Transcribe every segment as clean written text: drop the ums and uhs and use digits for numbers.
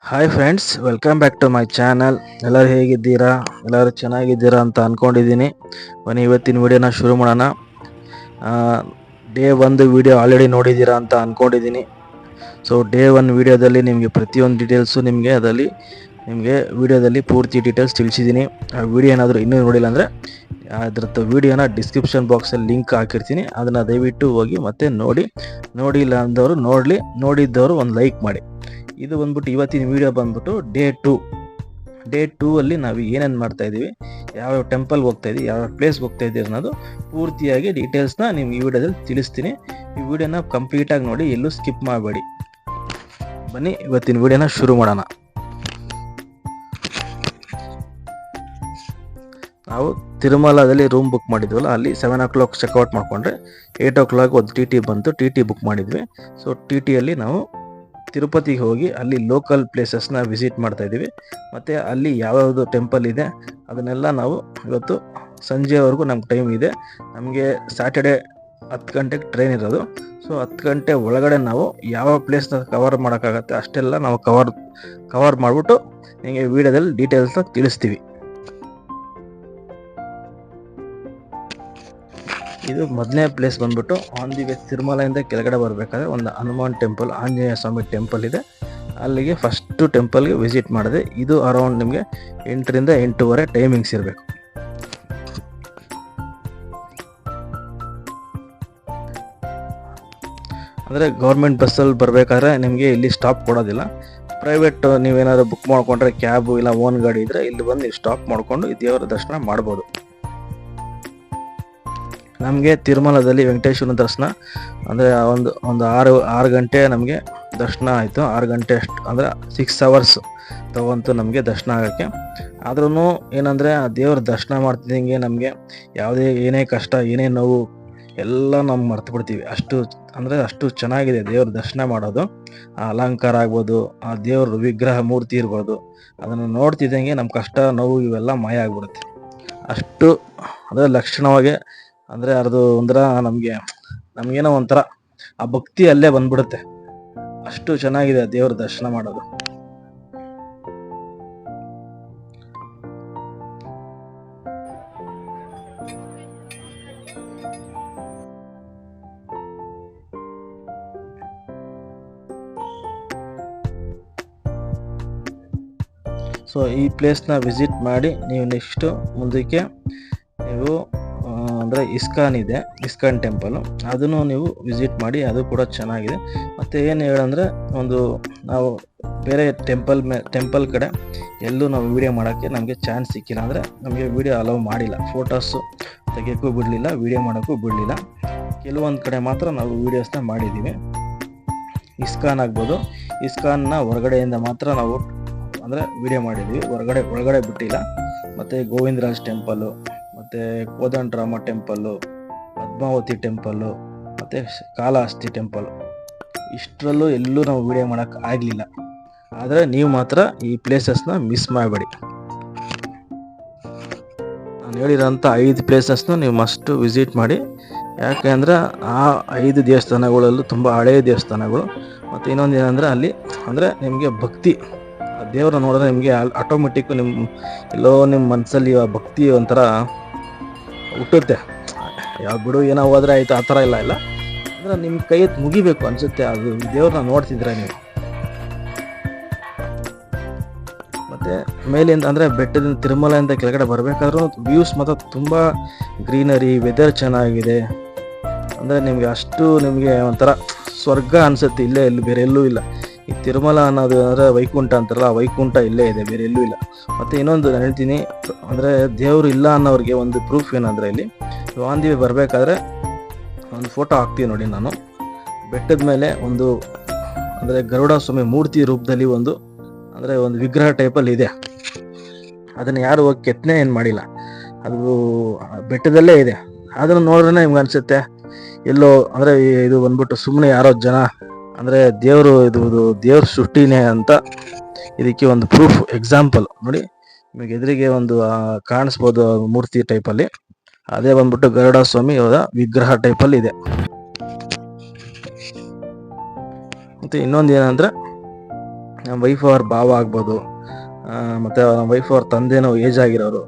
Hi friends, welcome back to my channel. ಎಲ್ಲರೂ ಹೇಗಿದ್ದೀರಾ? ಎಲ್ಲರೂ ಚೆನ್ನಾಗಿದ್ದೀರಾ ಅಂತ ಅಂದ್ಕೊಂಡಿದ್ದೀನಿ. ಬನ್ನಿ ಇವತ್ತಿನ ವಿಡಿಯೋನ ಶುರು ಮಾಡೋಣ. ಡೇ 1 ವಿಡಿಯೋ ಆಲ್ರೆಡಿ ನೋಡಿದ್ದೀರಾ ಅಂತ ಅಂದ್ಕೊಂಡಿದ್ದೀನಿ. ಸೊ ಡೇ 1 ವಿಡಿಯೋದಲ್ಲಿ ನಿಮಗೆ ಪ್ರತಿಯೊಂದು ಡೀಟೇಲ್ಸು ನಿಮಗೆ ವಿಡಿಯೋದಲ್ಲಿ ಪೂರ್ತಿ ಡೀಟೇಲ್ಸ್ ತಿಳಿಸಿದ್ದೀನಿ. ಆ ವಿಡಿಯೋ ಏನಾದರೂ ಇನ್ನೂ ನೋಡಿಲ್ಲ ಅಂದರೆ ಅದರದ್ದು ವಿಡಿಯೋನ ಡಿಸ್ಕ್ರಿಪ್ಷನ್ ಬಾಕ್ಸಲ್ಲಿ ಲಿಂಕ್ ಹಾಕಿರ್ತೀನಿ. ಅದನ್ನು ದಯವಿಟ್ಟು ಹೋಗಿ ಮತ್ತೆ ನೋಡಿಲ್ಲ ಅಂದವರು ನೋಡಿದ್ದವರು ಒಂದು ಲೈಕ್ ಮಾಡಿ. ಇದು ಬಂದ್ಬಿಟ್ಟು ಇವತ್ತಿನ ವಿಡಿಯೋ ಬಂದ್ಬಿಟ್ಟು ಡೇ 2 ಅಲ್ಲಿ ನಾವು ಏನೇನು ಮಾಡ್ತಾ ಇದ್ದೀವಿ, ಯಾವ ಟೆಂಪಲ್ಗೆ ಹೋಗ್ತಾ ಇದ್ದೀವಿ, ಯಾವ ಪ್ಲೇಸ್ಗೆ ಹೋಗ್ತಾ ಇದ್ದೀವಿ ಅನ್ನೋದು ಪೂರ್ತಿಯಾಗಿ ಡೀಟೇಲ್ಸ್ನ ನಿಮ್ಗೆ ಈ ವಿಡಿಯೋದಲ್ಲಿ ತಿಳಿಸ್ತೀನಿ. ಈ ವಿಡಿಯೋನ ಕಂಪ್ಲೀಟಾಗಿ ನೋಡಿ, ಎಲ್ಲೂ ಸ್ಕಿಪ್ ಮಾಡಬೇಡಿ. ಬನ್ನಿ ಇವತ್ತಿನ ವಿಡಿಯೋನ ಶುರು ಮಾಡೋಣ. ನಾವು ತಿರುಮಲದಲ್ಲಿ ರೂಮ್ ಬುಕ್ ಮಾಡಿದ್ವಲ್ಲ, ಅಲ್ಲಿ 7 o'clock ಚೆಕ್ಔಟ್ ಮಾಡಿಕೊಂಡ್ರೆ 8 o'clock ಒಂದು ಟಿ ಬಂತು. ಟಿ ಬುಕ್ ಮಾಡಿದ್ವಿ. ಸೊ ಟಿಯಲ್ಲಿ ನಾವು ತಿರುಪತಿಗೆ ಹೋಗಿ ಅಲ್ಲಿ ಲೋಕಲ್ ಪ್ಲೇಸಸ್ನ ವಿಸಿಟ್ ಮಾಡ್ತಾ ಇದ್ದೀವಿ. ಮತ್ತು ಅಲ್ಲಿ ಯಾವ್ಯಾವುದು ಟೆಂಪಲ್ ಇದೆ ಅದನ್ನೆಲ್ಲ ನಾವು ಇವತ್ತು ಸಂಜೆವರೆಗೂ ನಮ್ಗೆ ಟೈಮ್ ಇದೆ. ನಮಗೆ ಸ್ಯಾಟರ್ಡೆ 10 ಗಂಟೆಗೆ ಟ್ರೈನ್ ಇರೋದು. ಸೊ 10 ಗಂಟೆ ಒಳಗಡೆ ನಾವು ಯಾವ ಪ್ಲೇಸ್ನ ಕವರ್ ಮಾಡೋಕ್ಕಾಗತ್ತೆ ಅಷ್ಟೆಲ್ಲ ನಾವು ಕವರ್ ಮಾಡಿಬಿಟ್ಟು ನಿಮಗೆ ವಿಡಿಯೋದಲ್ಲಿ ಡೀಟೇಲ್ಸ್ನ ತಿಳಿಸ್ತೀವಿ. ಇದು ಮೊದಲನೇ ಪ್ಲೇಸ್ ಬಂದ್ಬಿಟ್ಟು ಆನ್ ದಿ ವೇ ತಿರುಮಲೆಯಿಂದ ಕೆಳಗಡೆ ಬರಬೇಕಾದ್ರೆ ಒಂದು ಹನುಮಾನ್ ಟೆಂಪಲ್, ಆಂಜನೇಯ ಸ್ವಾಮಿ ಟೆಂಪಲ್ ಇದೆ. ಅಲ್ಲಿಗೆ ಫಸ್ಟು ಟೆಂಪಲ್ಗೆ ವಿಸಿಟ್ ಮಾಡಿದೆ. ಇದು ಅರೌಂಡ್ ನಿಮಗೆ 8ರಿಂದ 8:30 ಟೈಮಿಂಗ್ಸ್ ಇರಬೇಕು. ಅಂದರೆ ಗೌರ್ಮೆಂಟ್ ಬಸ್ಸಲ್ಲಿ ಬರಬೇಕಾದ್ರೆ ನಿಮಗೆ ಇಲ್ಲಿ ಸ್ಟಾಪ್ ಕೊಡೋದಿಲ್ಲ. ಪ್ರೈವೇಟ್ ನೀವೇನಾದ್ರು ಬುಕ್ ಮಾಡ್ಕೊಂಡ್ರೆ ಕ್ಯಾಬು ಇಲ್ಲ ಓನ್ ಗಾಡಿ ಇದ್ದರೆ ಇಲ್ಲಿ ಬಂದು ನೀವು ಸ್ಟಾಪ್ ಮಾಡಿಕೊಂಡು ದೇವರ ದರ್ಶನ ಮಾಡ್ಬೋದು. ನಮಗೆ ತಿರುಮಲದಲ್ಲಿ ವೆಂಕಟೇಶ್ವರನ ದರ್ಶನ ಅಂದರೆ ಒಂದು 6 ಗಂಟೆ ನಮಗೆ ದರ್ಶನ ಆಯಿತು. 6 ಗಂಟೆ ಅಷ್ಟು ಅಂದರೆ 6 hours ತಗೊಂತು ನಮಗೆ ದರ್ಶನ ಆಗೋಕ್ಕೆ. ಆದ್ರೂ ಏನಂದರೆ ಆ ದೇವ್ರ ದರ್ಶನ ಮಾಡ್ತಿದ್ದಂಗೆ ನಮಗೆ ಏನೇ ಕಷ್ಟ, ಏನೇ ನೋವು ಎಲ್ಲ ನಾವು ಮರ್ತು ಬಿಡ್ತೀವಿ. ಅಷ್ಟು ಚೆನ್ನಾಗಿದೆ ದೇವ್ರ ದರ್ಶನ ಮಾಡೋದು. ಆ ಅಲಂಕಾರ ಆಗ್ಬೋದು, ಆ ದೇವ್ರ ವಿಗ್ರಹ ಮೂರ್ತಿ ಇರ್ಬೋದು, ಅದನ್ನು ನೋಡ್ತಿದ್ದಂಗೆ ನಮ್ಮ ಕಷ್ಟ ನೋವು ಇವೆಲ್ಲ ಮಾಯ ಆಗ್ಬಿಡುತ್ತೆ. ಅಷ್ಟು ಅಂದರೆ ಲಕ್ಷಣವಾಗಿ ಅಂದರೆ ಅದು ಒಂಥರ ನಮಗೇನೋ ಒಂಥರ ಆ ಭಕ್ತಿ ಅಲ್ಲೇ ಬಂದ್ಬಿಡುತ್ತೆ. ಅಷ್ಟು ಚೆನ್ನಾಗಿದೆ ದೇವ್ರ ದರ್ಶನ ಮಾಡೋದು. ಸೊ ಈ ಪ್ಲೇಸ್ನ ವಿಸಿಟ್ ಮಾಡಿ ನೀವು ನೆಕ್ಸ್ಟು ಮುಂದಕ್ಕೆ ನೀವು ಅಂದರೆ ಇಸ್ಕಾನ್ ಟೆಂಪಲು, ಅದನ್ನು ನೀವು ವಿಸಿಟ್ ಮಾಡಿ. ಅದು ಕೂಡ ಚೆನ್ನಾಗಿದೆ. ಮತ್ತು ಏನು ಹೇಳಂದರೆ ನಾವು ಬೇರೆ ಟೆಂಪಲ್ ಕಡೆ ಎಲ್ಲೂ ನಾವು ವಿಡಿಯೋ ಮಾಡೋಕ್ಕೆ ನಮಗೆ ಚಾನ್ಸ್ ಸಿಕ್ಕಿಲ್ಲ. ಅಂದರೆ ನಮಗೆ ವಿಡಿಯೋ ಅಲೌ ಮಾಡಿಲ್ಲ, ಫೋಟೋಸು ತೆಗಿಯೋಕ್ಕೂ ಬಿಡಲಿಲ್ಲ, ವಿಡಿಯೋ ಮಾಡೋಕ್ಕೂ ಬಿಡಲಿಲ್ಲ. ಕೆಲವೊಂದು ಕಡೆ ಮಾತ್ರ ನಾವು ವೀಡಿಯೋಸ್ನ ಮಾಡಿದ್ದೀವಿ. ಇಸ್ಕಾನ್ ಆಗ್ಬೋದು, ಇಸ್ಕಾನ್ನ ಹೊರಗಡೆಯಿಂದ ಮಾತ್ರ ನಾವು ಅಂದರೆ ವಿಡಿಯೋ ಮಾಡಿದ್ವಿ, ಒಳಗಡೆ ಬಿಟ್ಟಿಲ್ಲ. ಮತ್ತು ಗೋವಿಂದರಾಜ್ ಟೆಂಪಲ್ಲು, ಮತ್ತು ಕೋದಂಡರಾಮ ಟೆಂಪಲ್ಲು, ಪದ್ಮಾವತಿ ಟೆಂಪಲ್ಲು, ಮತ್ತು ಕಾಳಹಸ್ತಿ ಟೆಂಪಲ್, ಇಷ್ಟರಲ್ಲೂ ಎಲ್ಲೂ ನಾವು ವಿಡಿಯೋ ಮಾಡೋಕ್ಕೆ ಆಗಲಿಲ್ಲ. ಆದರೆ ನೀವು ಮಾತ್ರ ಈ ಪ್ಲೇಸಸ್ನ ಮಿಸ್ ಮಾಡಬೇಡಿ. ನಾನು ಹೇಳಿರೋಂಥ 5 ಪ್ಲೇಸಸ್ನ ನೀವು ಮಸ್ಟು ವಿಸಿಟ್ ಮಾಡಿ. ಯಾಕೆಂದರೆ ಆ 5 ದೇವಸ್ಥಾನಗಳಲ್ಲೂ ತುಂಬ ಹಳೆಯ ದೇವಸ್ಥಾನಗಳು. ಮತ್ತು ಇನ್ನೊಂದು ಏನಂದರೆ ಅಲ್ಲಿ ಅಂದರೆ ನಿಮಗೆ ಭಕ್ತಿ, ದೇವರ ನೋಡಿದ್ರೆ ನಿಮಗೆ ಆಟೋಮೆಟಿಕ್ಕು ನಿಮ್ಮ ಮನಸ್ಸಲ್ಲಿ ಆ ಭಕ್ತಿ ಒಂಥರ ಹುಟ್ಟುತ್ತೆ. ಯಾವ ಬಿಡು ಏನೋ ಹೋದ್ರೆ ಆಯಿತು ಆ ಥರ ಇಲ್ಲ ಅಂದರೆ ನಿಮ್ಮ ಕೈ ಎತ್ತಿ ಮುಗಿಬೇಕು ಅನಿಸುತ್ತೆ ಅದು ದೇವ್ರನ್ನ ನೋಡ್ತಿದ್ರೆ ನೀವು. ಮತ್ತು ಮೇಲಿಂದ ಅಂದರೆ ಬೆಟ್ಟದಿಂದ ತಿರುಮಲೆಯಿಂದ ಕೆಳಗಡೆ ಬರಬೇಕಾದ್ರೂ ವ್ಯೂಸ್ ಮಾತ್ರ ತುಂಬ ಗ್ರೀನರಿ, ವೆದರ್ ಚೆನ್ನಾಗಿದೆ. ಅಂದರೆ ನಿಮಗೆ ಒಂಥರ ಸ್ವರ್ಗ ಅನಿಸುತ್ತೆ. ಇಲ್ಲೇ ಬೇರೆ ಎಲ್ಲೂ ಇಲ್ಲ. ಈ ತಿರುಮಲ ಅನ್ನೋದು ಅಂದರೆ ವೈಕುಂಠ ಅಂತಾರಲ್ಲ, ಆ ವೈಕುಂಠ ಇಲ್ಲೇ ಇದೆ, ಬೇರೆ ಎಲ್ಲೂ ಇಲ್ಲ. ಮತ್ತು ಇನ್ನೊಂದು ನಾನು ಹೇಳ್ತೀನಿ, ಅಂದರೆ ದೇವರು ಇಲ್ಲ ಅನ್ನೋರಿಗೆ ಒಂದು ಪ್ರೂಫ್ ಏನಂದರೆ ಇಲ್ಲಿ ಆನ್ ದಿ ವೇ ಬರಬೇಕಾದ್ರೆ ಒಂದು ಫೋಟೋ ಹಾಕ್ತೀವಿ ನೋಡಿ. ನಾನು ಬೆಟ್ಟದ ಮೇಲೆ ಅಂದರೆ ಗರುಡ ಸ್ವಾಮಿ ಮೂರ್ತಿ ರೂಪದಲ್ಲಿ ಒಂದು ವಿಗ್ರಹ ಟೈಪಲ್ಲಿ ಇದೆ. ಅದನ್ನು ಯಾರು ಹೋಗಿ ಕೆತ್ತನೆ ಏನು ಮಾಡಿಲ್ಲ, ಅದು ಬೆಟ್ಟದಲ್ಲೇ ಇದೆ. ಅದನ್ನು ನೋಡಿದ್ರೆ ನಿಮ್ಗೆ ಅನಿಸುತ್ತೆ ಎಲ್ಲೋ ಅಂದರೆ ಇದು ಬಂದ್ಬಿಟ್ಟು ಸುಮ್ಮನೆ ಯಾರೋ ಜನ ಅಂದರೆ ದೇವ್ರ ಸೃಷ್ಟಿನೇ ಅಂತ. ಇದಕ್ಕೆ ಒಂದು ಪ್ರೂಫ್ ಎಕ್ಸಾಂಪಲ್ ನೋಡಿ, ನಿಮಗೆ ಎದುರಿಗೆ ಕಾಣಿಸ್ಬೋದು ಮೂರ್ತಿ ಟೈಪಲ್ಲಿ. ಅದೇ ಬಂದ್ಬಿಟ್ಟು ಗರುಡ ಸ್ವಾಮಿ ವಿಗ್ರಹ ಟೈಪಲ್ಲಿ ಇದೆ. ಮತ್ತು ಇನ್ನೊಂದು ಏನಂದರೆ ನಮ್ಮ ವೈಫ್ ಅವ್ರ ಭಾವ ಆಗ್ಬೋದು, ಮತ್ತು ನಮ್ಮ ವೈಫ್ ಅವ್ರ ತಂದೆನೋ ಏಜ್ ಆಗಿರೋರು.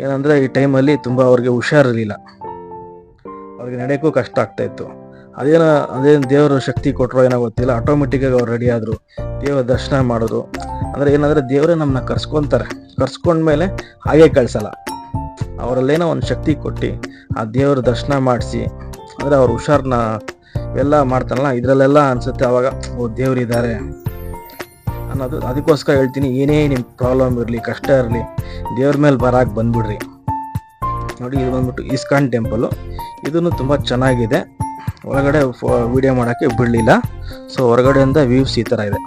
ಏನಂದರೆ ಈ ಟೈಮಲ್ಲಿ ತುಂಬ ಅವ್ರಿಗೆ ಹುಷಾರಿರಲಿಲ್ಲ, ಅವ್ರಿಗೆ ನಡೆಯೋಕ್ಕೂ ಕಷ್ಟ ಆಗ್ತಾಯಿತ್ತು. ಅದೇನು ದೇವರು ಶಕ್ತಿ ಕೊಟ್ಟರೋ ಏನೋ ಗೊತ್ತಿಲ್ಲ, ಆಟೋಮೆಟಿಕ್ಕಾಗಿ ಅವ್ರು ರೆಡಿ ಆದರು, ದೇವರ ದರ್ಶನ ಮಾಡಿದ್ರು. ಅಂದರೆ ಏನಂದರೆ ದೇವರೇ ನಮ್ಮನ್ನ ಕರ್ಸ್ಕೊತಾರೆ, ಕರ್ಸ್ಕೊಂಡ್ಮೇಲೆ ಹಾಗೆ ಕಳಿಸಲ್ಲ, ಅವರಲ್ಲೇನೋ ಒಂದು ಶಕ್ತಿ ಕೊಟ್ಟು ಆ ದೇವರ ದರ್ಶನ ಮಾಡಿಸಿ, ಅಂದರೆ ಅವ್ರ ಹುಷಾರನ್ನ ಎಲ್ಲ ಮಾಡ್ತಾರಲ್ಲ, ಇದರಲ್ಲೆಲ್ಲ ಅನಿಸುತ್ತೆ ಆವಾಗ ಓ ದೇವರಿದ್ದಾರೆ ಅನ್ನೋದು. ಅದಕ್ಕೋಸ್ಕರ ಹೇಳ್ತೀನಿ, ಏನೇ ನಿಮ್ಮ ಪ್ರಾಬ್ಲಮ್ ಇರಲಿ, ಕಷ್ಟ ಇರಲಿ, ದೇವ್ರ ಮೇಲೆ ಬರಾಕ್ ಬಂದ್ಬಿಡ್ರಿ. ನೋಡಿ, ಇದು ಬಂದ್ಬಿಟ್ಟು ಇಸ್ಕಾನ್ ಟೆಂಪಲು. ಇದನ್ನು ತುಂಬ ಚೆನ್ನಾಗಿದೆ. ಒಳಗಡೆ ವಿಡಿಯೋ ಮಾಡೋಕ್ಕೆ ಬಿಡಲಿಲ್ಲ, ಸೊ ಹೊರಗಡೆಯಿಂದ ವ್ಯೂಸ್ ಈ ಥರ ಇದೆ.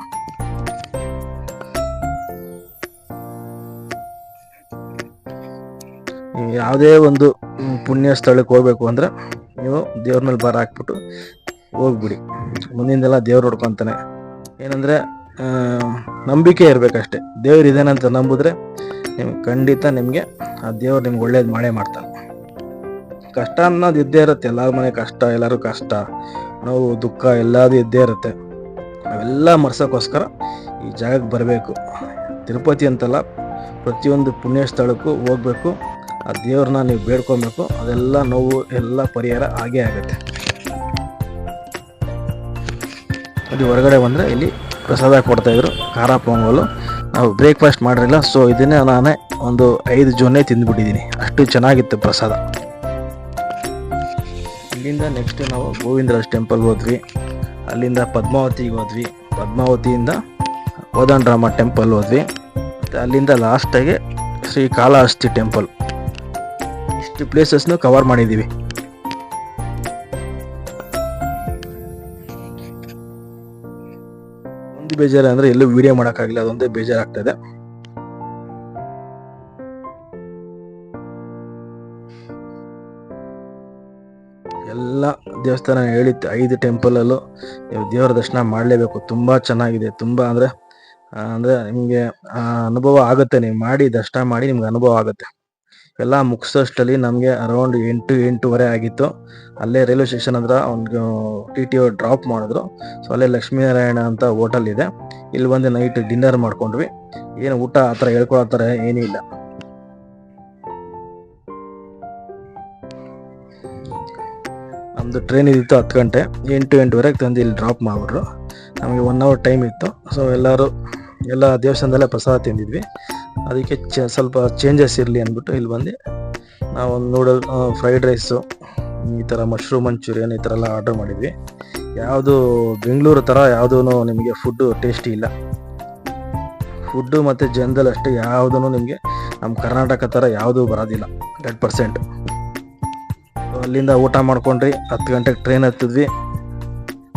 ಯಾವುದೇ ಒಂದು ಪುಣ್ಯ ಸ್ಥಳಕ್ಕೆ ಹೋಗ್ಬೇಕು ಅಂದರೆ ನೀವು ದೇವ್ರ ಮೇಲೆ ಬರ ಹಾಕ್ಬಿಟ್ಟು ಹೋಗ್ಬಿಡಿ, ಮುಂದಿಂದೆಲ್ಲ ದೇವ್ರು ಹೊಡ್ಕೊತಾನೆ. ಏನಂದರೆ ನಂಬಿಕೆ ಇರಬೇಕಷ್ಟೆ, ದೇವ್ರು ಇದೇನಂತ ನಂಬಿದ್ರೆ ನಿಮ್ಗೆ ಖಂಡಿತ ನಿಮಗೆ ಆ ದೇವ್ರು ನಿಮ್ಗೆ ಒಳ್ಳೇದು ಮಾಡೇ ಮಾಡ್ತಾನೆ. ಕಷ್ಟ ಅನ್ನೋದು ಇದ್ದೇ ಇರುತ್ತೆ, ಎಲ್ಲರ ಮನೆ ಕಷ್ಟ, ಎಲ್ಲರೂ ಕಷ್ಟ, ನೋವು, ದುಃಖ ಎಲ್ಲದೂ ಇದ್ದೇ ಇರುತ್ತೆ. ಅವೆಲ್ಲ ಮರ್ಸೋಕ್ಕೋಸ್ಕರ ಈ ಜಾಗಕ್ಕೆ ಬರಬೇಕು. ತಿರುಪತಿ ಅಂತಲ್ಲ, ಪ್ರತಿಯೊಂದು ಪುಣ್ಯ ಸ್ಥಳಕ್ಕೂ ಹೋಗ್ಬೇಕು, ಆ ದೇವ್ರನ್ನ ನೀವು ಬೇಡ್ಕೊಬೇಕು, ಅದೆಲ್ಲ ನೋವು ಎಲ್ಲ ಪರಿಹಾರ ಆಗೇ ಆಗುತ್ತೆ. ಅಲ್ಲಿ ಹೊರಗಡೆ ಬಂದರೆ ಇಲ್ಲಿ ಪ್ರಸಾದ ಕೊಡ್ತಾಯಿದ್ರು, ಖಾರ ಪೊಂಗಲು. ನಾವು ಬ್ರೇಕ್ಫಾಸ್ಟ್ ಮಾಡಿರಲಿಲ್ಲ, ಸೊ ಇದನ್ನೇ ನಾನೇ ಒಂದು 5 ಜೊನ್ನೆ ತಿಂದುಬಿಟ್ಟಿದ್ದೀನಿ, ಅಷ್ಟು ಚೆನ್ನಾಗಿತ್ತು ಪ್ರಸಾದ. ಇಲ್ಲಿಂದ ನೆಕ್ಸ್ಟ್ ನಾವು ಗೋವಿಂದರಾಜ್ ಟೆಂಪಲ್ಗೆ ಹೋದ್ವಿ, ಅಲ್ಲಿಂದ ಪದ್ಮಾವತಿಗೆ ಹೋದ್ವಿ, ಪದ್ಮಾವತಿಯಿಂದ ಕೋದಂಡರಾಮ ಟೆಂಪಲ್ ಹೋದ್ವಿ, ಮತ್ತು ಅಲ್ಲಿಂದ ಲಾಸ್ಟಾಗಿ ಶ್ರೀ ಕಾಳಹಸ್ತಿ ಟೆಂಪಲ್. ಇಷ್ಟು ಪ್ಲೇಸಸ್ನು ಕವರ್ ಮಾಡಿದ್ದೀವಿ. ಒಂದು ಬೇಜಾರು ಅಂದರೆ ಎಲ್ಲೂ ವಿಡಿಯೋ ಮಾಡೋಕ್ಕಾಗಲಿಲ್ಲ, ಅದೊಂದೇ ಬೇಜಾರಾಗ್ತದೆ. ಎಲ್ಲ ದೇವಸ್ಥಾನ ಹೇಳಿತ್ತು, 5 ಟೆಂಪಲಲ್ಲೂ ನೀವು ದೇವರ ದರ್ಶನ ಮಾಡಲೇಬೇಕು. ತುಂಬ ಚೆನ್ನಾಗಿದೆ, ತುಂಬ ಅಂದರೆ ನಿಮಗೆ ಅನುಭವ ಆಗುತ್ತೆ. ನೀವು ಮಾಡಿ ದರ್ಶನ ಮಾಡಿ ನಿಮ್ಗೆ ಅನುಭವ ಆಗುತ್ತೆ. ಎಲ್ಲ ಮುಗಿಸೋಷ್ಟರಲ್ಲಿ ನಮಗೆ ಅರೌಂಡ್ 8-8:30 ಆಗಿತ್ತು. ಅಲ್ಲೇ ರೈಲ್ವೆ ಸ್ಟೇಷನ್ ಹತ್ರ ಒಂದು TTO ಡ್ರಾಪ್ ಮಾಡಿದ್ರು. ಸೊ ಅಲ್ಲೇ ಲಕ್ಷ್ಮೀನಾರಾಯಣ ಅಂತ ಹೋಟೆಲ್ ಇದೆ, ಇಲ್ಲಿ ಬಂದು ನೈಟ್ ಡಿನ್ನರ್ ಮಾಡ್ಕೊಂಡ್ವಿ. ಏನು ಊಟ ಆ ಥರ ಹೇಳ್ಕೊಳ್ಳೋ ಥರ ಏನೂ ಇಲ್ಲ. ನಮ್ಮದು ಟ್ರೈನ್ ಇದ್ದಿತ್ತು 10 ಗಂಟೆ, 8-8:30 ತಂದು ಇಲ್ಲಿ ಡ್ರಾಪ್ ಮಾಡಿಬಿಟ್ರು. ನಮಗೆ 1 ಅವರ್ ಟೈಮ್ ಇತ್ತು. ಸೊ ಎಲ್ಲ ದೇವಸ್ಥಾನದಲ್ಲೇ ಪ್ರಸಾದ ತಿಂದಿದ್ವಿ. ಅದಕ್ಕೆ ಸ್ವಲ್ಪ ಚೇಂಜಸ್ ಇರಲಿ ಅಂದ್ಬಿಟ್ಟು ಇಲ್ಲಿ ಬಂದು ನಾವೊಂದು ನೂಡಲ್, ಫ್ರೈಡ್ ರೈಸು, ಈ ಥರ ಮಶ್ರೂಮ್ ಮಂಚೂರಿಯನ್ ಈ ಥರ ಎಲ್ಲ ಆರ್ಡರ್ ಮಾಡಿದ್ವಿ. ಯಾವುದು ಬೆಂಗಳೂರು ಥರ ಯಾವುದೂ ನಿಮಗೆ ಫುಡ್ಡು ಟೇಸ್ಟಿ ಇಲ್ಲ. ಫುಡ್ಡು ಮತ್ತು ಜನದಲ್ಲಿ ಅಷ್ಟೇ ಯಾವುದೂ ನಿಮಗೆ ನಮ್ಮ ಕರ್ನಾಟಕ ಥರ ಯಾವುದೂ ಬರೋದಿಲ್ಲ 100%. ಅಲ್ಲಿಂದ ಊಟ ಮಾಡ್ಕೊಂಡ್ರಿ, 10 ಗಂಟೆಗೆ ಟ್ರೈನ್ ಹತ್ತಿದ್ವಿ.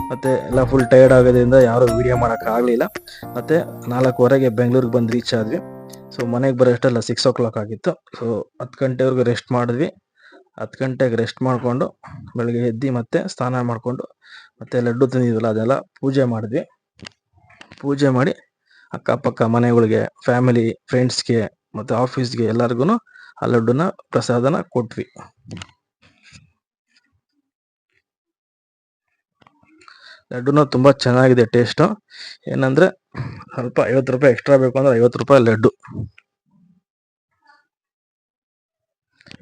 ಮತ್ತು ಎಲ್ಲ ಫುಲ್ ಟಯರ್ಡ್ ಆಗೋದ್ರಿಂದ ಯಾರೂ ವೀಡಿಯೋ ಮಾಡೋಕ್ಕಾಗಲಿಲ್ಲ. ಮತ್ತು 4:15ಗೆ ಬೆಂಗಳೂರಿಗೆ ಬಂದು ರೀಚ್ ಆದ್ವಿ. ಸೊ ಮನೆಗೆ ಬರೋಷ್ಟೆಲ್ಲ 6 o'clock ಆಗಿತ್ತು. ಸೊ 10 ಗಂಟೆವರೆಗೂ ರೆಸ್ಟ್ ಮಾಡಿದ್ವಿ. 10 ಗಂಟೆಗೆ ರೆಸ್ಟ್ ಮಾಡಿಕೊಂಡು ಬೆಳಗ್ಗೆ ಎದ್ದು ಮತ್ತೆ ಸ್ನಾನ ಮಾಡಿಕೊಂಡು ಮತ್ತು ಲಡ್ಡು ತಿಂದಿದ್ವಲ್ಲ ಅದೆಲ್ಲ ಪೂಜೆ ಮಾಡಿದ್ವಿ. ಪೂಜೆ ಮಾಡಿ ಅಕ್ಕಪಕ್ಕ ಮನೆಗಳಿಗೆ, ಫ್ಯಾಮಿಲಿ, ಫ್ರೆಂಡ್ಸ್ಗೆ ಮತ್ತು ಆಫೀಸ್ಗೆ ಎಲ್ಲರಿಗೂ ಆ ಲಡ್ಡುನ ಪ್ರಸಾದನ ಕೊಟ್ವಿ. ಲಡ್ಡುನೂ ತುಂಬ ಚೆನ್ನಾಗಿದೆ ಟೇಸ್ಟು. ಏನಂದರೆ ಸ್ವಲ್ಪ 50 ರೂಪಾಯಿ ಎಕ್ಸ್ಟ್ರಾ ಬೇಕು ಅಂದರೆ 50 ರೂಪಾಯಿ ಲಡ್ಡು.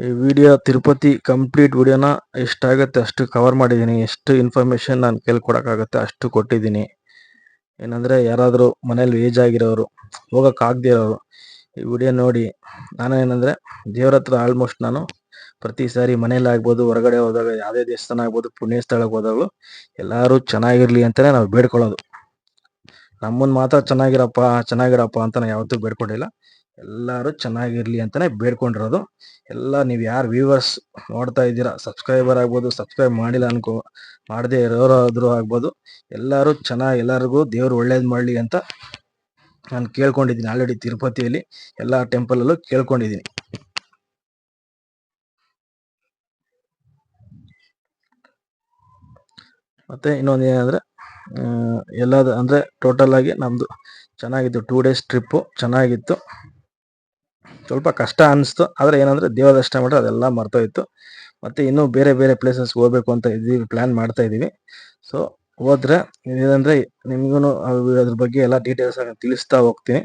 ಈ ವಿಡಿಯೋ ತಿರುಪತಿ ಕಂಪ್ಲೀಟ್ ವಿಡಿಯೋನ ಎಷ್ಟಾಗುತ್ತೆ ಅಷ್ಟು ಕವರ್ ಮಾಡಿದ್ದೀನಿ. ಎಷ್ಟು ಇನ್ಫಾರ್ಮೇಷನ್ ನಾನು ಕೇಳ್ಕೊಡೋಕ್ಕಾಗುತ್ತೆ ಅಷ್ಟು ಕೊಟ್ಟಿದ್ದೀನಿ. ಏನಂದರೆ ಯಾರಾದರೂ ಮನೇಲಿ ಏಜ್ ಆಗಿರೋರು, ಹೋಗೋಕ್ಕಾಗದೇ ಇರೋರು ಈ ವಿಡಿಯೋ ನೋಡಿ. ನಾನು ಏನಂದರೆ ದೇವ್ರ ಹತ್ರ ಆಲ್ಮೋಸ್ಟ್ ನಾನು ಪ್ರತಿ ಸಾರಿ ಮನೇಲಿ ಆಗ್ಬೋದು, ಹೊರಗಡೆ ಹೋದಾಗ, ಯಾವುದೇ ದೇವಸ್ಥಾನ ಆಗ್ಬೋದು, ಪುಣ್ಯ ಸ್ಥಳಕ್ಕೆ ಹೋದಾಗಲೂ ಎಲ್ಲರೂ ಚೆನ್ನಾಗಿರಲಿ ಅಂತಲೇ ನಾವು ಬೇಡ್ಕೊಳ್ಳೋದು. ನಮ್ಮನ್ನು ಮಾತ್ರ ಚೆನ್ನಾಗಿರಪ್ಪ ಅಂತ ನಾನು ಯಾವತ್ತೂ ಬೇಡ್ಕೊಂಡಿಲ್ಲ. ಎಲ್ಲರೂ ಚೆನ್ನಾಗಿರಲಿ ಅಂತಲೇ ಬೇಡ್ಕೊಂಡಿರೋದು. ಎಲ್ಲ ನೀವು ಯಾರು ವ್ಯೂವರ್ಸ್ ನೋಡ್ತಾ ಇದ್ದೀರಾ, ಸಬ್ಸ್ಕ್ರೈಬರ್ ಆಗ್ಬೋದು, ಸಬ್ಸ್ಕ್ರೈಬ್ ಮಾಡಿಲ್ಲ ಮಾಡದೇ ಇರೋರಾದರೂ ಆಗ್ಬೋದು, ಎಲ್ಲರೂ ಎಲ್ಲರಿಗೂ ದೇವರು ಒಳ್ಳೇದು ಮಾಡಲಿ ಅಂತ ನಾನು ಕೇಳ್ಕೊಂಡಿದ್ದೀನಿ. ಆಲ್ರೆಡಿ ತಿರುಪತಿಯಲ್ಲಿ ಎಲ್ಲ ಟೆಂಪಲಲ್ಲೂ ಕೇಳ್ಕೊಂಡಿದ್ದೀನಿ. ಮತ್ತು ಇನ್ನೊಂದು ಏನಂದರೆ ಎಲ್ಲದು ಅಂದರೆ ಟೋಟಲಾಗಿ ನಮ್ಮದು ಚೆನ್ನಾಗಿತ್ತು. 2 days ಟ್ರಿಪ್ಪು ಚೆನ್ನಾಗಿತ್ತು. ಸ್ವಲ್ಪ ಕಷ್ಟ ಅನ್ನಿಸ್ತು, ಆದರೆ ಏನಂದರೆ ದೇವರ ದರ್ಶನ ಮಾಡಿದ್ರೆ ಅದೆಲ್ಲ ಮರ್ತೋಯ್ತು. ಮತ್ತು ಇನ್ನೂ ಬೇರೆ ಪ್ಲೇಸಸ್ಗೆ ಹೋಗಬೇಕು ಅಂತ ಪ್ಲ್ಯಾನ್ ಮಾಡ್ತಾಯಿದ್ದೀವಿ. ಸೊ ಹೋದ್ರೆ ಏನಂದ್ರೆ ನಿಮ್ಗೂ ಅದ್ರ ಬಗ್ಗೆ ಎಲ್ಲ ಡೀಟೇಲ್ಸ್ ಆಗಿ ತಿಳಿಸ್ತಾ ಹೋಗ್ತೀನಿ.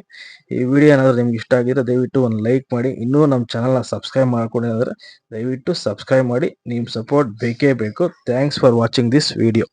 ಈ ವಿಡಿಯೋ ಏನಾದರೂ ನಿಮ್ಗೆ ಇಷ್ಟ ಆಗಿದ್ರೆ ದಯವಿಟ್ಟು ಒಂದು ಲೈಕ್ ಮಾಡಿ. ಇನ್ನೂ ನಮ್ಮ ಚಾನಲ್ನ ಸಬ್ಸ್ಕ್ರೈಬ್ ಮಾಡ್ಕೊಂಡಿದ್ರೆ ದಯವಿಟ್ಟು ಸಬ್ಸ್ಕ್ರೈಬ್ ಮಾಡಿ. ನಿಮ್ಮ ಸಪೋರ್ಟ್ ಬೇಕೇ ಬೇಕು. Thanks for watching this video.